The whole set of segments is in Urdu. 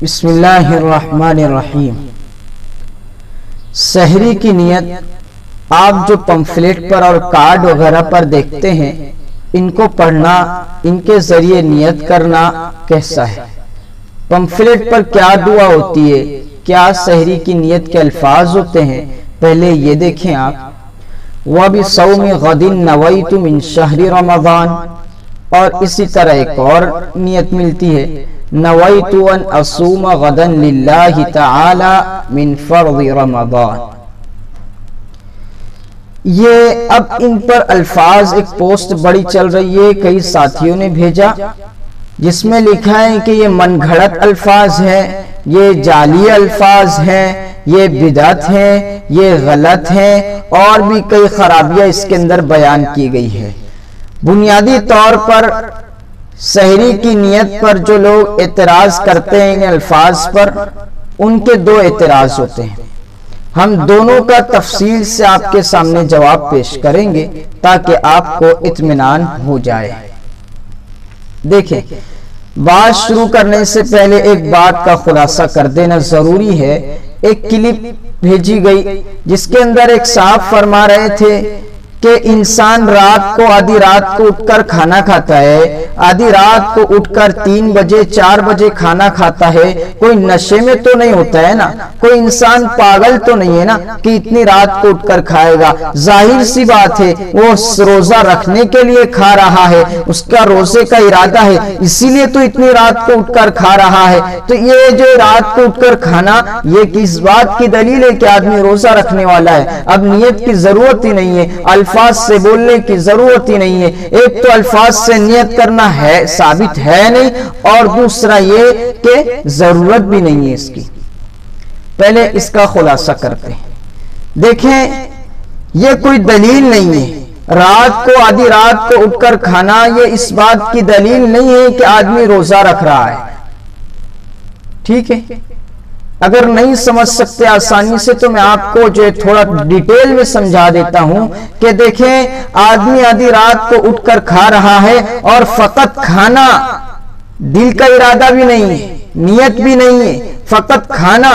بسم اللہ الرحمن الرحیم۔ سحری کی نیت آپ جو پمفلیٹ پر اور کارڈ وغیرہ پر دیکھتے ہیں، ان کو پڑھنا، ان کے ذریعے نیت کرنا کیسا ہے؟ پمفلیٹ پر کیا دعا ہوتی ہے، کیا سحری کی نیت کے الفاظ ہوتے ہیں، پہلے یہ دیکھیں آپ۔ وَبِصَوْمِ غَدٍ نَوَيْتُ مِنْ شَهْرِ رَمَضَانَ، اور اسی طرح ایک اور نیت ملتی ہے، نویت ان اصوم غدا للہ تعالی من فرض رمضان۔ یہ اب ان پر الفاظ، ایک پوسٹ بڑی چل رہی ہے، کئی ساتھیوں نے بھیجا، جس میں لکھا ہے کہ یہ من گھڑت الفاظ ہیں، یہ جعلی الفاظ ہیں، یہ بدعت ہیں، یہ غلط ہیں، اور بھی کئی خرابیاں اس کے اندر بیان کی گئی ہے۔ بنیادی طور پر سحری کی نیت پر جو لوگ اعتراض کرتے ہیں ان الفاظ پر، ان کے دو اعتراض ہوتے ہیں۔ ہم دونوں کا تفصیل سے آپ کے سامنے جواب پیش کریں گے تاکہ آپ کو اطمینان ہو جائے۔ دیکھیں، بات شروع کرنے سے پہلے ایک بات کا خلاصہ کر دینا ضروری ہے۔ ایک کلپ بھیجی گئی جس کے اندر ایک صاحب فرما رہے تھے کہ انسان رات کو، آدھی رات کو اٹھ کر کھانا کھاتا ہے، آدھی رات کو اٹھ کر 3 بجے 4 بجے کھانا کھاتا ہے، کوئی نشے میں تو نہیں ہوتا ہے نا، کوئی انسان پاگل تو نہیں ہے نا کہ اتنی رات کو اٹھ کر کھائے گا۔ ظاہر سی بات ہے وہ روزہ رکھنے کے لیے کھا رہا ہے، اس کا روزے کا ارادہ ہے، اسی لیے تو اتنی رات کو اٹھ کر کھا رہا ہے۔ تو یہ جو رات کو اٹھ کر کھانا، یہ کس بات کی دلیل ہے کہ آدمی روزہ رکھنے والا ہے؟ اب نیت کی ضرورت ہی نہیں ہے، الفاظ سے بولنے کی ضرورت ہی نہیں ہے۔ ایک تو الفاظ سے نیت کرنا ہے ثابت ہے نہیں، اور دوسرا یہ کہ ضرورت بھی نہیں ہے اس کی۔ پہلے اس کا خلاصہ کرتے ہیں۔ دیکھیں، یہ کوئی دلیل نہیں ہے، رات کو، آدھی رات کو اٹھ کر کھانا، یہ اس بات کی دلیل نہیں ہے کہ آدمی روزہ رکھ رہا ہے۔ ٹھیک ہے، اگر نہیں سمجھ سکتے آسانی سے تو میں آپ کو جو تھوڑا ڈیٹیل میں سمجھا دیتا ہوں کہ دیکھیں، آدمی آدھی رات کو اٹھ کر کھا رہا ہے، اور فقط کھانا، دل کا ارادہ بھی نہیں ہے، نیت بھی نہیں ہے، فقط کھانا۔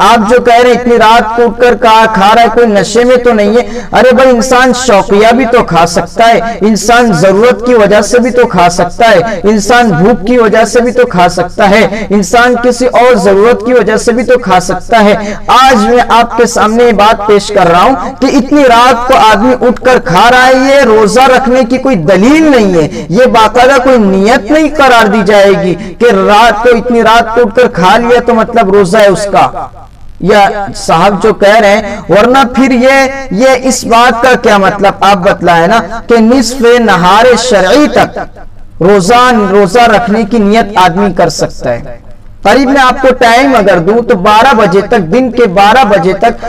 آپ جو کہہ رہے ہیں اتنی رات کو اٹھ کر کھا رہا ہے، کوئی نشے میں تو نہیں ہے؟ ارے بھائی، انسان شوقیہ بھی تو کھا سکتا ہے، انسان ضرورت کی وجہ سے بھی تو کھا سکتا ہے، انسان بھوک کی وجہ سے بھی تو کھا سکتا ہے، انسان کسی اور ضرورت کی وجہ سے بھی تو کھا سکتا ہے۔ آج میں آپ کے سامنے یہ بات پیش کر رہا ہوں کہ اتنی رات کو آدمی اٹھ کر کھا رہا ہے، یہ روزہ رکھنے کی کوئی دلیل نہیں ہے، یہ باقاعدہ کوئی نیت نہیں قرار دی جائے گی کہ رات کو، اتنی رات کو اٹھ کر کھا لیا تو مطلب روزہ ہے اس کا، یا صاحب جو کہہ رہے ہیں۔ ورنہ پھر یہ اس بات کا کیا مطلب آپ بتلائے نا کہ نصف نہار شرعی تک روزہ رکھنے کی نیت آدمی کر سکتا ہے۔ قریب میں آپ کو ٹائم اگر دوں تو 12 بجے تک، دن کے 12 بجے تک،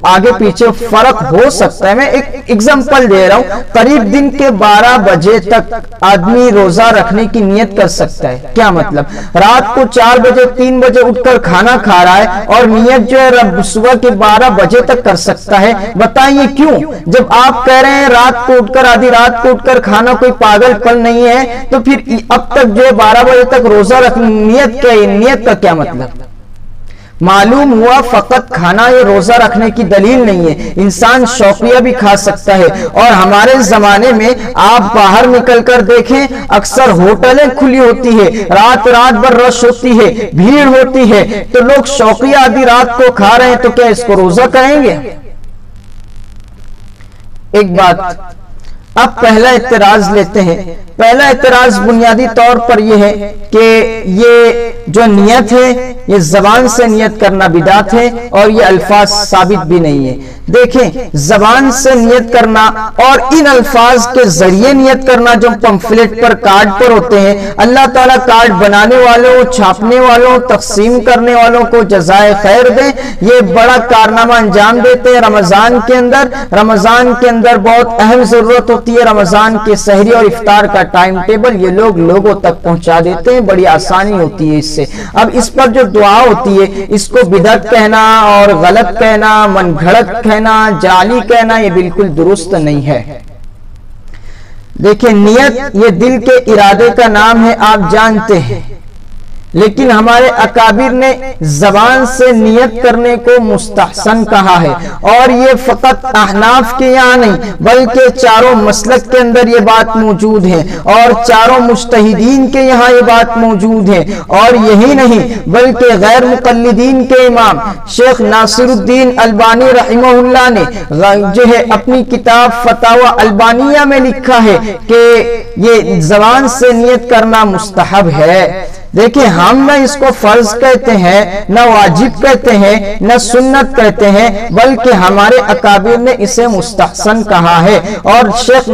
آگے پیچھے فرق ہو سکتا ہے، میں ایک ایگزامپل دے رہا ہوں، قریب دن کے 12 بجے تک آدمی روزہ رکھنے کی نیت کر سکتا ہے۔ کیا مطلب؟ رات کو 4 بجے 3 بجے اٹھ کر کھانا کھا رہا ہے، اور نیت جو ہے صبح کے 12 بجے تک کر سکتا ہے۔ بتائیے کیوں؟ جب آپ کہہ رہے ہیں رات کو اٹھ کر، آدھی رات کو اٹھ کر کھانا کوئی پاگل پن نہیں ہے، تو پھر اب تک جو ہے 12 بجے تک روزہ رکھنے نیت کا کیا مطلب؟ معلوم ہوا فقط کھانا یہ روزہ رکھنے کی دلیل نہیں ہے، انسان شوقیہ بھی کھا سکتا ہے۔ اور ہمارے زمانے میں آپ باہر نکل کر دیکھیں، اکثر ہوٹلیں کھلی ہوتی ہے، رات بھر رش ہوتی ہے، بھیڑ ہوتی ہے، تو لوگ شوقیہ آدھی رات کو کھا رہے ہیں، تو کیا اس کو روزہ کہیں گے؟ ایک بات، اب پہلا اعتراض لیتے ہیں۔ پہلا اعتراض بنیادی طور پر یہ ہے کہ یہ جو نیت ہے، یہ زبان سے نیت کرنا بدعت ہے، اور یہ الفاظ ثابت بھی نہیں ہے۔ دیکھیں، زبان سے نیت کرنا اور ان الفاظ کے ذریعے نیت کرنا جو پمفلیٹ پر، کارڈ پر ہوتے ہیں، اللہ تعالیٰ کارڈ بنانے والوں، چھاپنے والوں، تقسیم کرنے والوں کو جزائے خیر دیں۔ یہ بڑا کارنامہ انجام دیتے ہیں رمضان کے اندر بہت اہم ضرورت ہوتی ہے رمضان کے سحری اور افطار کا ٹائم ٹیبل، یہ لوگوں تک پہنچا دیتے ہیں، بڑی آسانی ہوتی ہے اس سے۔ اب اس پر جو دعا ہوتی ہے، اس کو بدعت کہنا اور غلط کہنا، من گھڑت کہنا، جعلی کہنا، یہ بالکل درست نہیں ہے۔ دیکھیں، نیت یہ دل کے ارادے کا نام ہے، آپ جانتے ہیں۔ لیکن ہمارے اکابر نے زبان سے نیت کرنے کو مستحسن کہا ہے، اور یہ فقط احناف کے یہاں نہیں بلکہ چاروں مسلک کے اندر یہ بات موجود ہے، اور چاروں مجتہدین کے یہاں یہ بات موجود ہے، اور یہی نہیں بلکہ غیر مقلدین کے امام شیخ ناصر الدین البانی رحمہ اللہ نے جو ہے اپنی کتاب فتاوی البانیہ میں لکھا ہے کہ یہ زبان سے نیت کرنا مستحب ہے۔ دیکھیں، ہم نہ اس کو فرض کہتے ہیں، نہ واجب کہتے ہیں، نہ سنت کہتے ہیں، بلکہ ہمارے اکابر نے اسے مستحسن کہا ہے، اور شیخ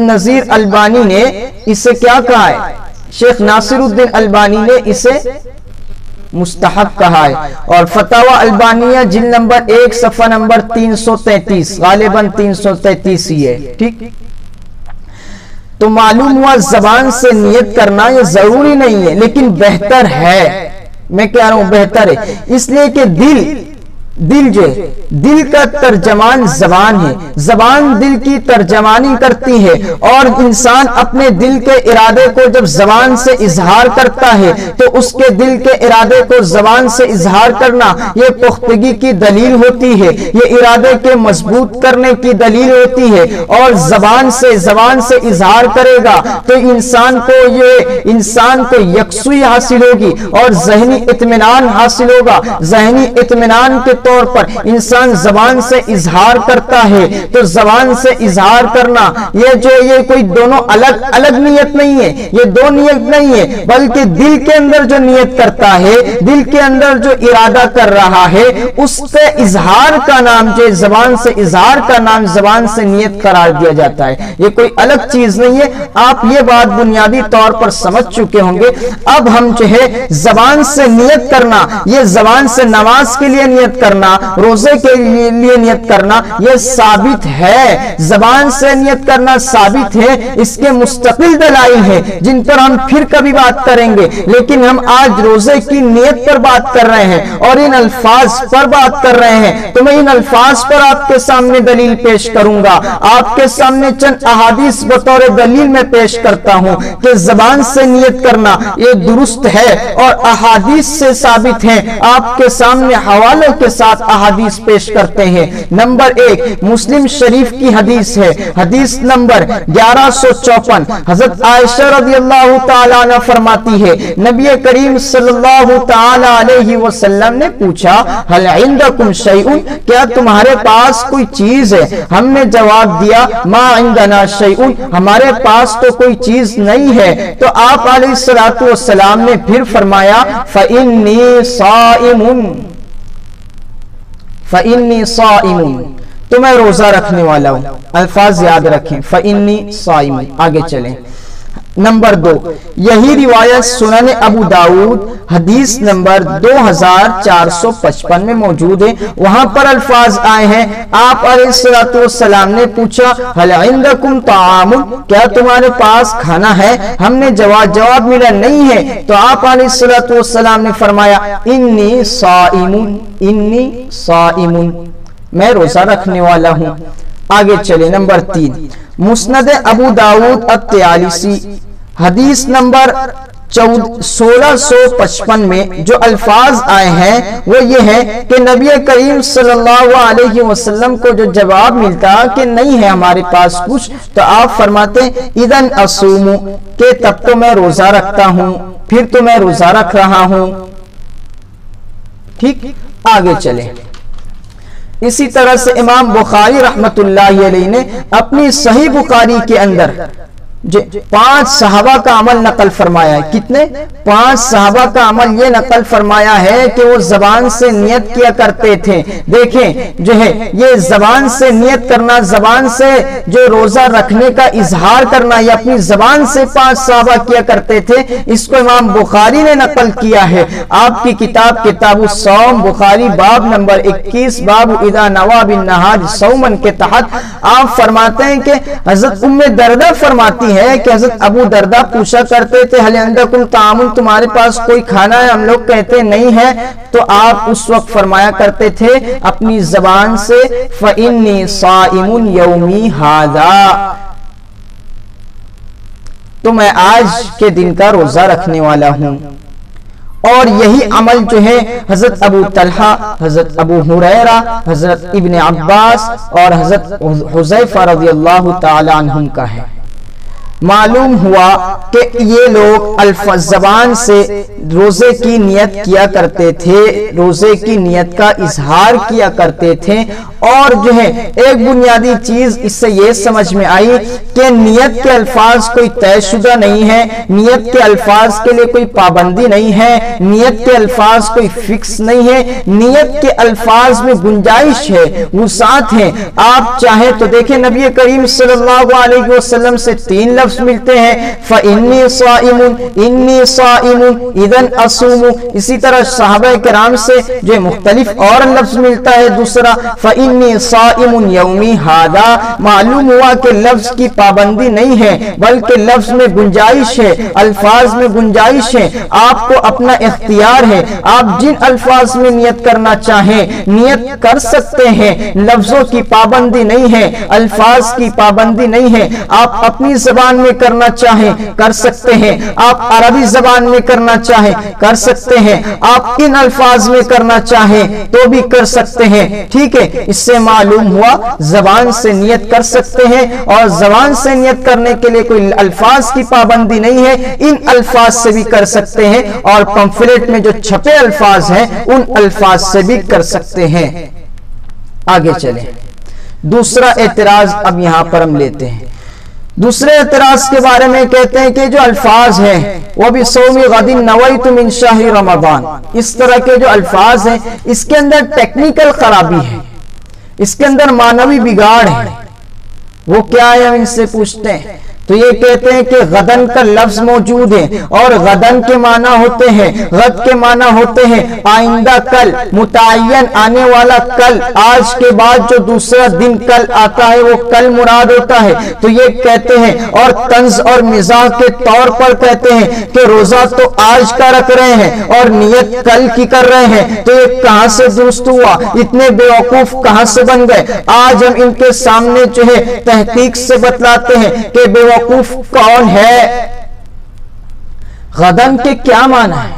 نذیر البانی نے اسے کیا کہا ہے؟ شیخ ناصر الدین البانی نے اسے مستحب کہا ہے، اور فتاوی البانیہ جلد نمبر 1 صفحہ نمبر 333، غالباً 333 ہی ہے، ٹھیک؟ تو معلوم ہوا زبان سے نیت کرنا یہ ضروری نہیں ہے، لیکن بہتر ہے، میں کہہ رہا ہوں بہتر ہے، اس لیے کہ دل کا ترجمان زبان ہے، زبان دل کی ترجمانی کرتی ہے، اور انسان اپنے دل کے ارادے کو جب زبان سے اظہار کرتا ہے تو اس کے دل کے ارادے کو زبان سے اظہار کرنا یہ پختگی کی دلیل ہوتی ہے، یہ ارادے کے مضبوط کرنے کی دلیل ہوتی ہے، اور زبان سے اظہار کرے گا تو انسان کو یکسوئی حاصل ہوگی اور ذہنی اطمینان حاصل ہوگا۔ ذہنی اطمینان کے طور پر انسان زبان سے اظہار کرتا ہے، تو زبان سے اظہار کرنا یہ کوئی دونوں الگ نیت نہیں ہے، یہ دو نیت نہیں ہے، بلکہ دل کے اندر جو نیت کرتا ہے، دل کے اندر جو ارادہ کر رہا ہے، اس سے اظہار کا نام جو زبان سے اظہار کا نام زبان سے نیت قرار دیا جاتا ہے، یہ کوئی الگ چیز نہیں ہے۔ آپ یہ بات بنیادی طور پر سمجھ چکے ہوں گے۔ اب ہم جو ہے زبان سے نیت کرنا، یہ زبان سے نماز کے لیے نیت کرنا، روزے کے لیے نیت کرنا، یہ ثابت ہے، زبان سے نیت کرنا ثابت ہے، اس کے مستقل دلائل ہیں جن پر ہم پھر کبھی بات کریں گے، لیکن ہم آج روزے کی نیت پر بات کر رہے ہیں اور ان الفاظ پر بات کر رہے ہیں، تو میں ان الفاظ پر آپ کے سامنے دلیل پیش کروں گا، آپ کے سامنے چند احادیث بطور دلیل میں پیش کرتا ہوں کہ زبان سے نیت کرنا یہ درست ہے اور احادیث سے ثابت ہے۔ آپ کے سامنے حوالوں کے ساتھ احادیث پیش کرتے ہیں۔ نمبر 1 مسلم شریف کی حدیث ہے، حدیث نمبر 1154، حضرت عائشہ رضی اللہ تعالیٰ عنہ فرماتی ہے، نبی کریم صلی اللہ تعالیٰ علیہ وسلم نے پوچھا، هل عندکم شیء، کیا تمہارے پاس کوئی چیز ہے؟ ہم نے جواب دیا، ما عندنا شیء، ہمارے پاس تو کوئی چیز نہیں ہے۔ تو آپ علیہ الصلوۃ والسلام نے پھر فرمایا، فإنی صائم، فإنی صائم، تو میں روزہ رکھنے والا ہوں۔ الفاظ یاد رکھیں، فإنی صائم۔ آگے چلیں۔ نمبر 2، یہی روایت سنن ابو داؤد حدیث نمبر 2455 میں موجود ہے، وہاں پر الفاظ آئے ہیں، آپ علیہ الصلوۃ والسلام نے پوچھا، هل عندکم طعام، کیا تمہارے پاس کھانا ہے؟ ہم نے جواب ملا نہیں ہے، تو آپ علیہ الصلوۃ والسلام نے فرمایا، انی صائم، انی صائم، میں روزہ رکھنے والا ہوں۔ آگے چلے۔ نمبر 3، مسند ابو داؤد الطیالسی حدیث نمبر 1655 میں جو الفاظ آئے ہیں وہ یہ ہے کہ نبی کریم صلی اللہ علیہ وسلم کو جو جواب ملتا کہ نہیں ہے ہمارے پاس کچھ، تو آپ فرماتے اذن اصوم، کہ تب تو میں روزہ رکھتا ہوں، پھر تو میں روزہ رکھ رہا ہوں۔ ٹھیک، آگے چلیں۔ اسی طرح سے امام بخاری رحمت اللہ علیہ نے اپنی صحیح بخاری کے اندر 5 صحابہ کا عمل نقل فرمایا ہے۔ کتنے؟ 5 صحابہ کا عمل یہ نقل فرمایا ہے کہ وہ زبان سے نیت کیا کرتے تھے۔ دیکھیں جو ہے یہ زبان سے نیت کرنا، زبان سے جو روزہ رکھنے کا اظہار کرنا، یہ اپنی زبان سے 5 صحابہ کیا کرتے تھے، اس کو امام بخاری نے نقل کیا ہے۔ آپ کی کتاب کتاب الصوم، بخاری باب نمبر 21، باب اذا نوى بالنهار صوما کے تحت آپ فرماتے ہیں کہ حضرت ام دردہ فرماتی ہے کہ حضرت ابو دردہ پوچھا کرتے تھے، هل عندکم طعام، تمہارے پاس کوئی کھانا ہے؟ ہم لوگ کہتے نہیں ہے، تو آپ اس وقت فرمایا کرتے تھے اپنی زبان سے، فإنی صائم یومی ھذا، تو میں آج کے دن کا روزہ رکھنے والا ہوں۔ اور یہی عمل جو ہے حضرت ابو طلحہ، حضرت ابو ہریرہ، حضرت ابن عباس اور حضرت حذیفہ رضی اللہ تعالی عنہم کا ہے۔ معلوم ہوا کہ یہ لوگ زبان سے روزے کی نیت کیا کرتے تھے، روزے کی نیت کا اظہار کیا کرتے تھے، اور جو ہے ایک بنیادی چیز اس سے یہ سمجھ میں آئی کہ نیت کے الفاظ کوئی طے شدہ نہیں ہے، نیت کے الفاظ کے لیے کوئی پابندی نہیں ہے، نیت کے الفاظ کوئی فکس نہیں ہے، نیت کے الفاظ میں گنجائش ہے، وسعت ہے۔ آپ چاہیں تو دیکھیں نبی کریم صلی اللہ علیہ وسلم سے 3 لفظ ملتے ہیں، فَإِنِّي صَائِمٌ، إِنِّي صَائِمٌ، إِذًا أَصُومُ۔ اسی طرح صحابہ کرام سے جو مختلف اور لفظ ملتا ہے دوسرا، فَإِنِّي صَائِمٌ يَوْمِي هَذَا۔ معلوم ہوا کہ لفظ کی پابندی نہیں ہے بلکہ لفظ میں گنجائش ہے، الفاظ میں گنجائش ہے، آپ کو اپنا اختیار ہے، آپ جن الفاظ میں نیت کرنا چاہیں نیت کر سکتے ہیں، لفظوں کی پابندی نہیں ہے، الفاظ کی پابندی نہیں ہے، آپ اپنی زبان میں کرنا چاہیں کر سکتے ہیں، آپ عربی زبان میں کرنا چاہیں کر سکتے ہیں، آپ ان الفاظ میں کرنا چاہیں تو بھی کر سکتے ہیں، ٹھیک ہے۔ اس سے معلوم ہوا زبان سے نیت کر سکتے ہیں، اور زبان سے نیت کرنے کے لیے کوئی الفاظ کی پابندی نہیں ہے، ان الفاظ سے بھی کر سکتے ہیں، اور پمفلیٹ میں جو چھپے الفاظ ہیں ان الفاظ سے بھی کر سکتے ہیں۔ آگے چلیں، دوسرا اعتراض اب یہاں پر ہم لیتے ہیں۔ دوسرے اعتراض کے بارے میں کہتے ہیں کہ جو الفاظ ہیں وہ بھی صوم غد نویت من شہر رمضان، اس طرح کے جو الفاظ ہیں اس کے اندر ٹیکنیکل خرابی ہے، اس کے اندر معنوی بگاڑ ہے۔ وہ کیا ہے ہم ان سے پوچھتے ہیں، تو یہ کہتے ہیں کہ غدن کا لفظ موجود ہے، اور غدن کے معنی ہوتے ہیں، غد کے معنی ہوتے ہیں آئندہ کل، متعین آنے والا کل، آج کے بعد جو دوسرا دن کل آتا ہے وہ کل مراد ہوتا ہے۔ تو یہ کہتے ہیں، اور طنز اور مزاح کے طور پر کہتے ہیں کہ روزہ تو آج کا رکھ رہے ہیں اور نیت کل کی کر رہے ہیں، تو یہ کہاں سے درست ہوا، اتنے بیوقوف کہاں سے بن گئے۔ آج ہم ان کے سامنے جو ہے تحقیق سے بتلاتے ہیں کہ بیوقوف کون ہے۔ غدن کے کیا معنی ہے؟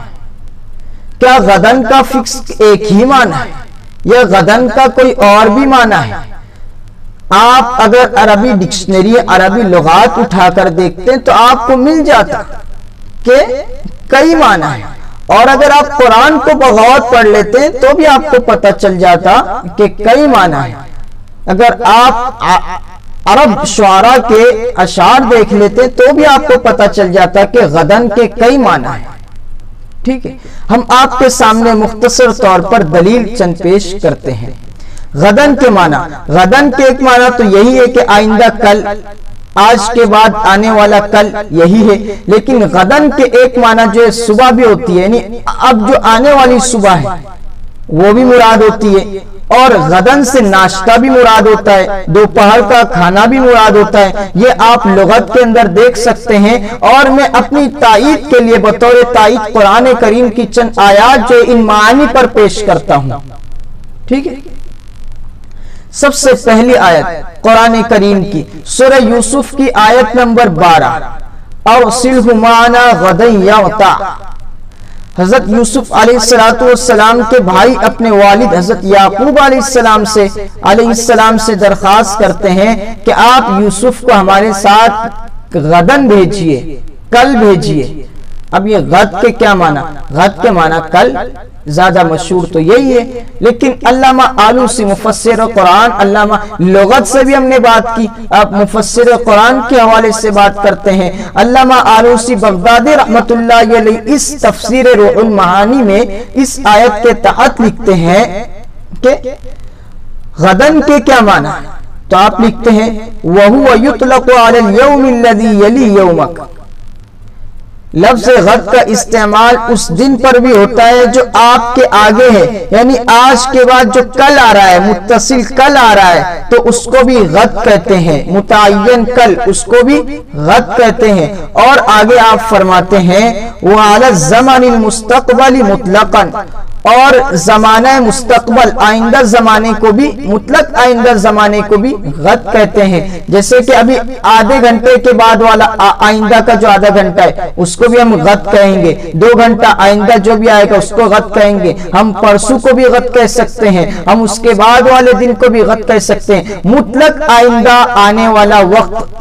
کیا غدن کا فکس ایک ہی معنی ہے یا غدن کا کوئی اور بھی معنی ہے؟ آپ اگر عربی ڈکشنری، عربی لغات اٹھا کر دیکھتے ہیں تو آپ کو مل جاتا کہ کئی معنی ہے، اور اگر آپ قرآن کو بغور پڑھ لیتے ہیں تو بھی آپ کو پتہ چل جاتا کہ کئی معنی ہے۔ اگر آپ عرب شعراء کے اشعار دیکھ لیتے تو بھی آپ کو پتہ چل جاتا کہ غدن کے کئی معنی ہیں، ٹھیک ہے۔ ہم آپ کے سامنے مختصر طور پر دلیل چند پیش کرتے ہیں۔ غدن کے معنی، غدن کے ایک معنی تو یہی ہے کہ آئندہ کل، آج کے بعد آنے والا کل، یہی ہے۔ لیکن غدن کے ایک معنی جو ہے صبح بھی ہوتی ہے، یعنی اب جو آنے والی صبح ہے وہ بھی مراد ہوتی ہے، اور غدن سے ناشتہ بھی مراد ہوتا ہے، دوپہر کا کھانا بھی مراد ہوتا ہے۔ یہ آپ لغت کے اندر دیکھ سکتے ہیں، اور میں اپنی تائید کے لیے بطور تائید قرآن کریم کی چند آیات جو ان معانی پر پیش کرتا ہوں، ٹھیک ہے۔ سب سے پہلی آیت قرآن کریم کی سورہ یوسف کی آیت نمبر 12، اَرْسِلْهُ مَعَنَا غَدًا يَرْتَعْ۔ حضرت یوسف علیہ السلام کے بھائی اپنے والد حضرت یعقوب علیہ السلام سے درخواست کرتے ہیں کہ آپ یوسف کو ہمارے ساتھ غدن بھیجئے، کل بھیجئے۔ اب یہ غد کے کیا معنی؟ غد کے معنی کل، زیادہ مشہور تو یہی ہے، لیکن علامہ آلوسی مفسر قرآن، علامہ لغت سے بھی ہم نے بات کی، اب مفسر قرآن کے حوالے سے بات کرتے ہیں۔ علامہ آلوسی بغدادی رحمت اللہ علیہ اس تفسیر روح المعانی میں اس آیت کے تحت لکھتے ہیں کہ غدن کے کیا معنی، تو آپ لکھتے ہیں وَهُوَ يُطْلَقُ عَلَى الْيَوْمِ الَّذِي يَلِي يَوْمَكَ۔ لفظ غد کا استعمال اس دن پر بھی ہوتا ہے جو آپ کے آگے ہے، یعنی آج کے بعد جو کل آ رہا ہے، متصل کل آ رہا ہے تو اس کو بھی غد کہتے ہیں، متعین کل اس کو بھی غد کہتے ہیں۔ اور آگے آپ فرماتے ہیں وَعَلَى الزَّمَنِ الْمُسْتَقْبَلِ مُطْلَقًا، اور زمانہ مستقبل آئندہ زمانے کو بھی مطلق آئندہ زمانے کو بھی غد کہتے ہیں. جیسے کہ ابھی آدھے گھنٹے کے بعد والا آئندہ کا جو آدھا گھنٹہ ہے اس کو بھی ہم غد کہیں گے. 2 گھنٹہ آئندہ جو بھی آئے گا اس کو غد کہیں گے. ہم پرسوں کو بھی غد کہہ سکتے ہیں, ہم اس کے بعد والے دن کو بھی غد کہہ سکتے ہیں. مطلق آئندہ آنے والا وقت,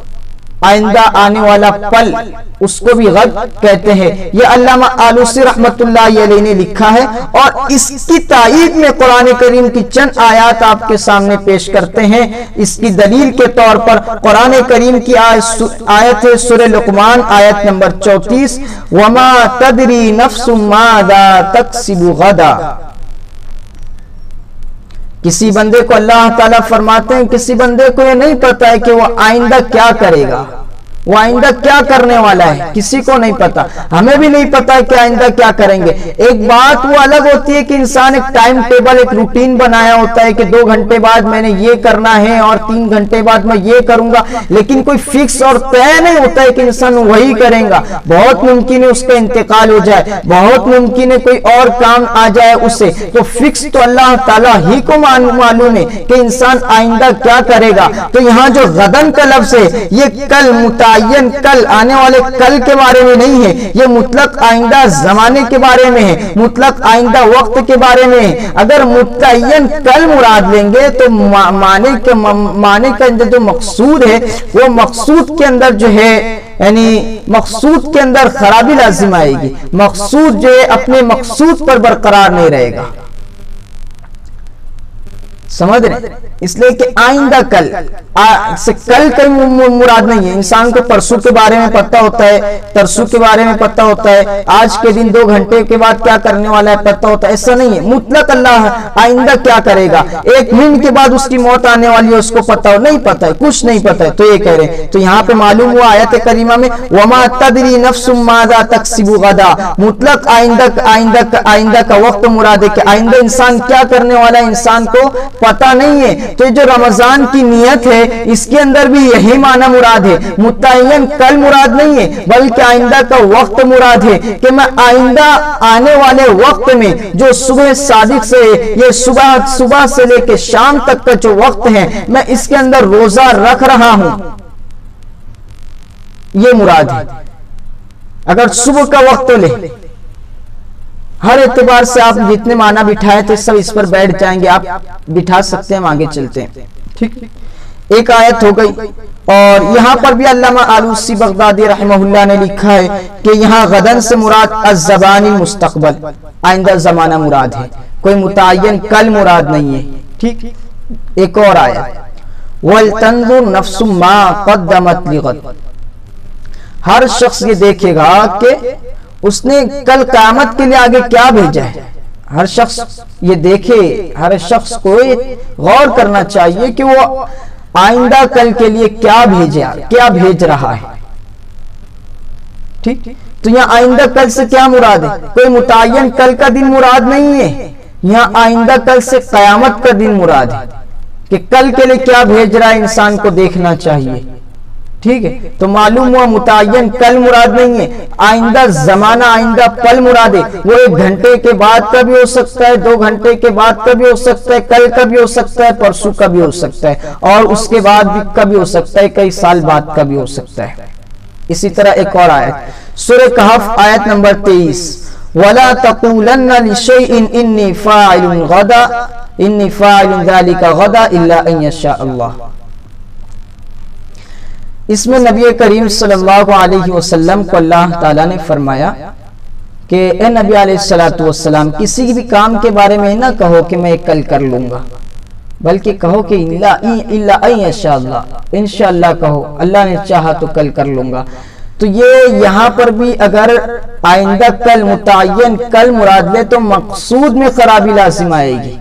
آئندہ آنے والا پل, اس کو بھی غد کہتے ہیں. یہ علامہ آلوسی رحمت اللہ علیہ نے لکھا ہے, اور اس کی تائید میں قرآن کریم کی چند آیات آپ کے سامنے پیش کرتے ہیں. اس کی دلیل کے طور پر قرآن کریم کی آیت ہے سورہ لقمان آیت نمبر 34, وَمَا تَدْرِي نَفْسٌ مَاذَا تَكْسِبُ غَدًا. کسی بندے کو اللہ تعالیٰ فرماتے ہیں کسی بندے کو یہ نہیں پتا ہے کہ وہ آئندہ کیا کرے گا, وہ آئندہ کیا کرنے والا ہے, کسی کو نہیں پتا. ہمیں بھی نہیں پتا ہے کہ آئندہ کیا کریں گے. ایک بات وہ الگ ہوتی ہے کہ انسان ایک ٹائم ٹیبل, ایک روٹین بنایا ہوتا ہے کہ 2 گھنٹے بعد میں نے یہ کرنا ہے اور 3 گھنٹے بعد میں یہ کروں گا, لیکن کوئی فکس اور طے نہیں ہوتا ہے کہ انسان وہی کرے گا. بہت ممکن ہے اس کا انتقال ہو جائے, بہت ممکن ہے کوئی اور کام آ جائے اسے. تو فکس تو اللہ تعالیٰ ہی کو معلوم ہے کہ انسان آئندہ کیا کرے گا. تو یہاں جو غدن کا لفظ ہے یہ کل کل آنے والے کل کے بارے میں نہیں ہے, یہ مطلق آئندہ زمانے کے بارے میں ہے, مطلق آئندہ وقت کے بارے میں ہے. اگر متعین کل مراد لیں گے تو معنی کا جو مقصود ہے وہ مقصود کے اندر جو ہے یعنی مقصود کے اندر خرابی لازم آئے گی. مقصود جو ہے اپنے مقصود پر برقرار نہیں رہے گا. سمجھ رہے, اس لیے کہ آئندہ کل سے کل مراد نہیں ہے. انسان کو پرسوں کے بارے میں پتا ہوتا ہے, ترسوں کے بارے میں پتا ہوتا ہے, آج کے دن 2 گھنٹے کے بعد کیا کرنے والا ہے پتا ہوتا ہے. ایسا نہیں ہے. مطلق اللہ آئندہ کیا کرے گا, 1 منٹ کے بعد اس کی موت آنے والی ہے اس کو پتا ہو, نہیں پتا ہے, کچھ نہیں پتا ہے. تو یہ کہہ رہے ہیں, تو یہاں پہ معلوم ہوا آیت کریمہ میں وَمَا تَدْرِي نَفْسٌ مَاذَا تَكْسِبُ غَدًا, مطلق آئندہ کا وقت مراد ہے کہ آئندہ انسان کیا کرنے والا ہے انسان کو پتا نہیں ہے. تو جو رمضان کی نیت ہے اس کے اندر بھی یہی معنی مراد ہے. متعین کل مراد نہیں ہے بلکہ آئندہ کا وقت مراد ہے کہ میں آئندہ آنے والے وقت میں جو صبح صادق سے یہ صبح سے لے کے شام تک کا جو وقت ہے میں اس کے اندر روزہ رکھ رہا ہوں, یہ مراد ہے. اگر صبح کا وقت لے ہر اعتبار سے آپ جتنے معنی بٹھائے تھے سب اس پر بیٹھ جائیں گے, آپ بٹھا سکتے ہیں, آگے چلتے ہیں. ٹھیک, ایک آیت ہو گئی. اور یہاں پر بھی علامہ آلوسی بغدادی رحمہ اللہ نے لکھا ہے کہ یہاں غدن سے مراد الزبان المستقبل, آئندہ زمانہ مراد ہے, کوئی متعین کل مراد نہیں ہے. ٹھیک, ایک اور آیت وَلْتَنْظُرْ نَفْسٌ مَا قَدَّمَتْ لِغَدٍ, ہر شخص یہ دیکھے گا کہ اس نے کل قیامت کے لیے آگے کیا بھیجا ہے. ہر شخص یہ دیکھے, ہر شخص کو غور کرنا چاہیے کہ وہ آئندہ کل کے لیے کیا بھیج رہا ہے. ٹھیک, تو یہاں آئندہ کل سے کیا مراد ہے, کوئی متعین کل کا دن مراد نہیں ہے. یہاں آئندہ کل سے قیامت کا دن مراد ہے کہ کل کے لیے کیا بھیج رہا ہے انسان کو دیکھنا چاہیے. ٹھیک ہے, تو معلوم ہوا متعین کل مراد نہیں ہے, آئندہ زمانہ آئندہ پل مراد ہے. وہ 1 گھنٹے کے بعد کا بھی ہو سکتا ہے, 2 گھنٹے کے بعد کا بھی ہو سکتا ہے, کل کا بھی ہو سکتا ہے, پرسوں کا بھی ہو سکتا ہے, اور اس کے بعد کا بھی ہو سکتا ہے, کئی سال بعد کا بھی ہو سکتا ہے. اسی طرح ایک اور آیت سورہ کہف آیت نمبر 23 وَلَا تَقُولَنَّ لِشَيْءٍ إِنِّي فَاعِلٌ ذَلِكَ غَدًا إِلَّا أَن يَشَاءَ اللَّهُ. اس میں نبی کریم صلی اللہ علیہ وسلم کو اللہ تعالیٰ نے فرمایا کہ اے نبی علیہ السلام کسی بھی کام کے بارے میں نہ کہو کہ میں کل کر لوں گا, بلکہ کہو کہ انشاءاللہ کہو, اللہ نے چاہا تو کل کر لوں گا. تو یہ یہاں پر بھی اگر آئندہ کل متعین کل مراد لے تو مقصود میں خرابی لازم آئے گی,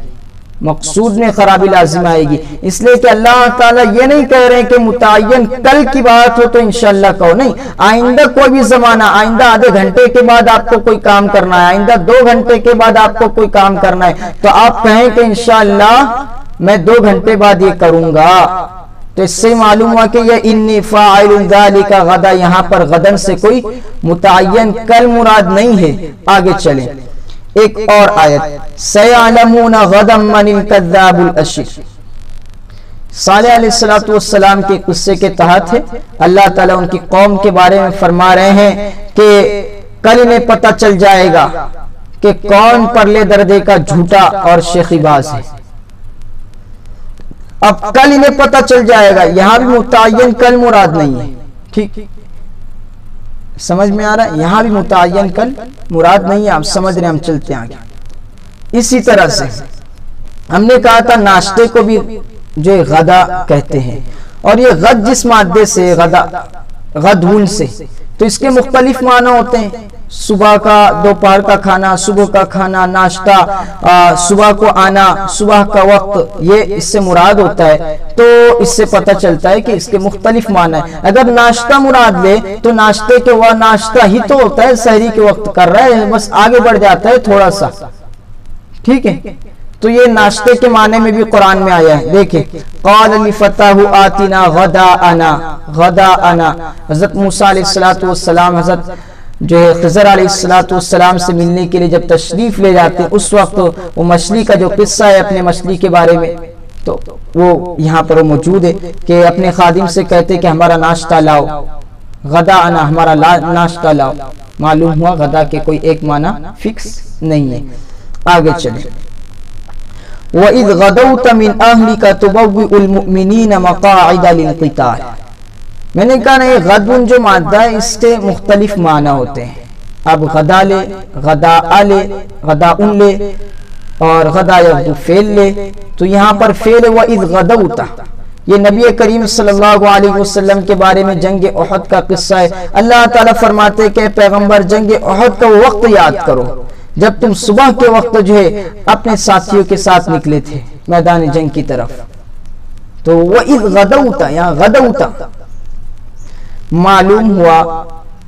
مقصود میں خرابی لازم آئے گی. اس لیے کہ اللہ تعالیٰ یہ نہیں کہہ رہے کہ متعین کل کی بات ہو تو انشاءاللہ کہو, نہیں, آئندہ کوئی بھی زمانہ, آئندہ آدھے گھنٹے کے بعد آپ کو کوئی کام کرنا ہے, آئندہ 2 گھنٹے کے بعد آپ کو کوئی کام کرنا ہے, تو آپ کہیں کہ انشاءاللہ میں 2 گھنٹے بعد یہ کروں گا. تو اس سے معلوم ہوا کہ یہ انی فاعل ذالک غدا, یہاں پر غدن سے کوئی متعین کل مراد نہیں ہے. آگے چلیں, ایک اور آیت سَيَعْلَمُونَ غَدًا مَنِ الْكَذَّابُ الْأَشِرُ، صالح علیہ السلام کے قصے کے تحت ہے۔ اللہ تعالیٰ ان کی قوم کے بارے میں فرما رہے ہیں کہ کل انہیں پتہ چل جائے گا کہ کون پرلے دردے کا جھوٹا اور شیخی باز ہے۔ اب کل انہیں پتہ چل جائے گا، یہاں بھی متعین کل مراد نہیں ہے، ٹھیک سمجھ میں آ رہا ہے؟ یہاں بھی متعین کل مراد نہیں ہے، آپ سمجھ رہے ہیں، ہم چلتے ہیں آگے۔ اسی طرح سے ہم نے کہا تھا ناشتے کو بھی جو غدا کہتے ہیں، اور یہ غد جس مادے سے غدا غدون سے، تو اس کے مختلف معنی ہوتے ہیں، صبح کا، دوپہر کا کھانا، صبح کا کھانا، ناشتہ، صبح کو آنا، صبح کا وقت، یہ اس سے مراد ہوتا ہے۔ تو اس سے پتہ چلتا ہے کہ اس کے مختلف معنی ہیں۔ اگر ناشتہ مراد لے تو ناشتے کے وہ ناشتہ ہی تو ہوتا ہے، سحری کے وقت کر رہا ہے، بس آگے بڑھ جاتا ہے تھوڑا سا، ٹھیک ہے۔ تو یہ ناشتے کے معنی میں بھی قرآن میں آیا ہے، دیکھیں قال لفتاه آتنا غداءنا، غداءنا، حضرت موسیٰ علیہ السلام حضرت جو ہے خضر علیہ السلام سے ملنے کے لیے جب تشریف لے جاتے ہیں، اس وقت وہ مچھلی کا جو قصہ ہے اپنے مچھلی کے بارے میں، تو وہ یہاں پر وہ موجود ہے کہ اپنے خادم سے کہتے کہ ہمارا ناشتہ لاؤ، غداءنا، ہمارا ناشتہ لاؤ۔ معلوم ہوا غدا کے کوئی ایک معنی فکس نہیں ہے۔ آگے چلیں، وَإِذْ غَدَوْتَ مِنْ أَهْلِكَ تُبَوِّئُ الْمُؤْمِنِينَ مَقَاعِدَ لِلْقِتَالِ، میں نے کہا نہیں، غدون جو مادہ ہے اس کے مختلف معنی ہوتے ہیں۔ اب غدا لے، غدا لے، غدا ان لے، اور غدا یغدو فعل لے، تو یہاں پر فعل وَإِذْ غَدَوْتَ، یہ نبی کریم صلی اللہ علیہ وسلم کے بارے میں جنگ احد کا قصہ ہے۔ اللہ تعالیٰ فرماتے کہ پیغمبر جنگ احد کا وقت یاد کرو جب تم صبح کے وقت جو ہے اپنے ساتھیوں کے ساتھ نکلے تھے میدان جنگ کی طرف۔ تو وَإِذْ غَدَوْتَ، یہاں غَدَوْتَ معلوم ہوا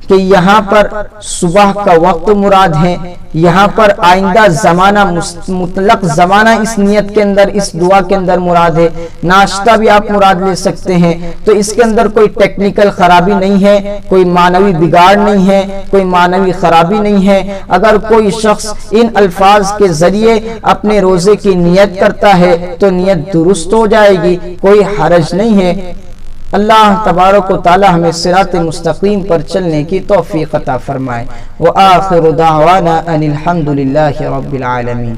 کہ یہاں پر صبح کا وقت مراد ہے، یہاں پر آئندہ زمانہ، مطلق زمانہ اس نیت کے اندر، اس دعا کے اندر مراد ہے۔ ناشتہ بھی آپ مراد لے سکتے ہیں، تو اس کے اندر کوئی ٹیکنیکل خرابی نہیں ہے، کوئی معنوی بگاڑ نہیں ہے، کوئی معنوی خرابی نہیں ہے۔ اگر کوئی شخص ان الفاظ کے ذریعے اپنے روزے کی نیت کرتا ہے تو نیت درست ہو جائے گی، کوئی حرج نہیں ہے۔ اللہ تبارک و تعالی ہمیں صراط مستقیم پر چلنے کی توفیق عطا فرمائے۔ وآخر دعوانا ان الحمد للہ رب العالمین۔